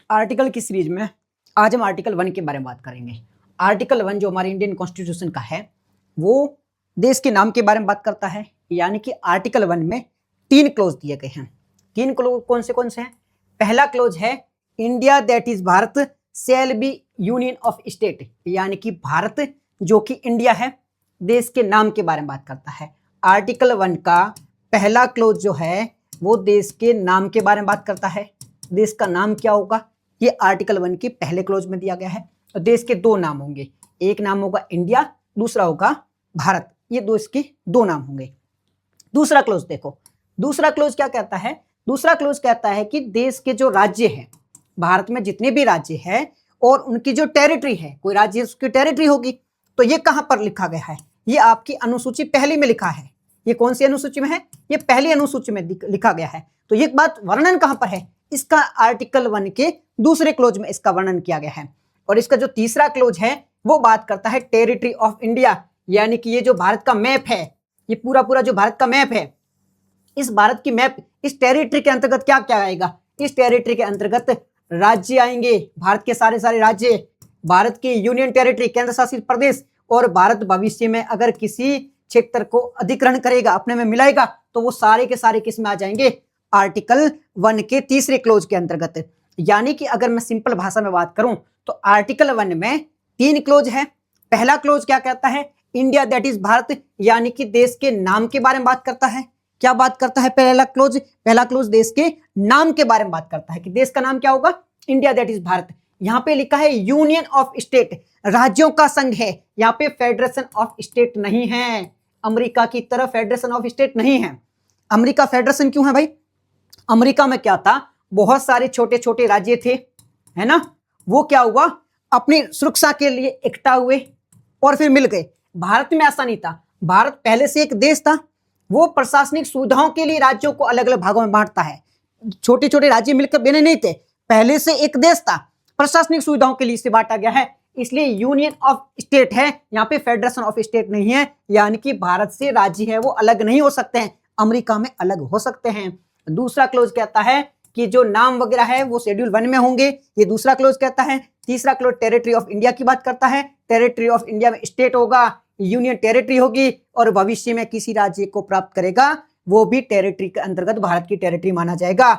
Article की series में आज हम आर्टिकल 1 के बारे में बात करेंगे। आर्टिकल 1 जो हमारे इंडियन कॉन्स्टिट्यूशन का है वो देश के नाम के बारे में बात करता है, यानी कि आर्टिकल 1 में 3 क्लोज दिए गए हैं। 3 क्लोज कौन से हैं? पहला क्लोज है India that is Bharat shall be union of state, यानी कि भारत जो कि इंडिया है देश के नाम के बारे में बात करता है। आर्टिकल 1 का पहला क्लोज जो है वो देश के नाम के बारे में बात करता है। देश का नाम क्या होगा ये आर्टिकल 1 के पहले क्लोज में दिया गया है। और देश के 2 नाम होंगे, एक नाम होगा इंडिया, दूसरा होगा भारत। ये देश के 2 नाम होंगे। दूसरा क्लोज देखो, दूसरा क्लोज क्या कहता है? दूसरा क्लोज कहता है कि देश के जो राज्य हैं, भारत में जितने भी राज्य हैं और उनकी जो टेरिटरी है, कोई राज्य उसकी टेरिटरी होगी, तो ये कहां पर लिखा गया है? ये आपकी अनुसूची पहली में लिखा है। ये कौन सी अनुसूची में है? ये पहली अनुसूची में लिखा गया है। तो ये बात वर्णन कहां पर है? इसका आर्टिकल 1 के दूसरे क्लोज में इसका वर्णन किया गया है। और इसका जो तीसरा क्लोज है वो बात करता है टेरिटरी ऑफ इंडिया, यानी कि ये जो भारत का मैप है, ये पूरा जो भारत का मैप है, इस भारत की मैप, इस टेरिटरी के अंतर्गत क्या क्या आएगा? इस टेरिटरी के अंतर्गत राज्य आएंगे, भारत के सारे राज्य, भारत की यूनियन टेरिटरी, केंद्र शासित प्रदेश, और भारत भविष्य में अगर किसी क्षेत्र को अधिग्रहण करेगा, अपने में मिलाएगा, तो वो सारे के सारे किस में आ जाएंगे? आर्टिकल 1 के तीसरे क्लोज के अंतर्गत। यानी कि अगर मैं सिंपल भाषा में बात करूं तो आर्टिकल 1 में 3 क्लोज है। पहला क्लोज क्या कहता है? इंडिया दैट इज भारत, यानी कि देश के नाम के बारे में बात करता है। क्या बात करता है पहला क्लोज? पहला क्लोज देश के नाम के बारे में बात करता है कि देश का नाम क्या होगा? India that is Bharat. यहां पे लिखा है यूनियन ऑफ स्टेट, राज्यों का संघ है। यहां पे फेडरेशन ऑफ स्टेट नहीं है। अमेरिका की तरह फेडरेशन ऑफ स्टेट नहीं है। अमेरिका फेडरेशन क्यों है भाई? अमेरिका में क्या था, बहुत सारे छोटे छोटे राज्य थे, है ना, वो क्या हुआ, अपनी सुरक्षा के लिए इकट्ठा हुए और फिर मिल गए। भारत में ऐसा नहीं था। भारत पहले से एक देश था, वो प्रशासनिक सुविधाओं के लिए राज्यों को अलग अलग भागों में बांटता है। छोटे छोटे राज्य मिलकर बने नहीं थे, पहले से एक देश था, प्रशासनिक सुविधाओं के लिए इसे बांटा गया है, इसलिए यूनियन ऑफ स्टेट है। यहाँ पे फेडरेशन ऑफ स्टेट नहीं है, यानी कि भारत से राज्य है वो अलग नहीं हो सकते हैं, अमेरिका में अलग हो सकते हैं। दूसरा क्लोज कहता है कि जो नाम वगैरह है वो शेड्यूल 1 में होंगे, ये दूसरा क्लोज कहता है। तीसरा क्लोज टेरिटरी ऑफ इंडिया की बात करता है। टेरिटरी ऑफ इंडिया में स्टेट होगा, यूनियन टेरिटरी होगी, और भविष्य में किसी राज्य को प्राप्त करेगा वो भी टेरिटरी के अंतर्गत भारत की टेरिटरी माना जाएगा।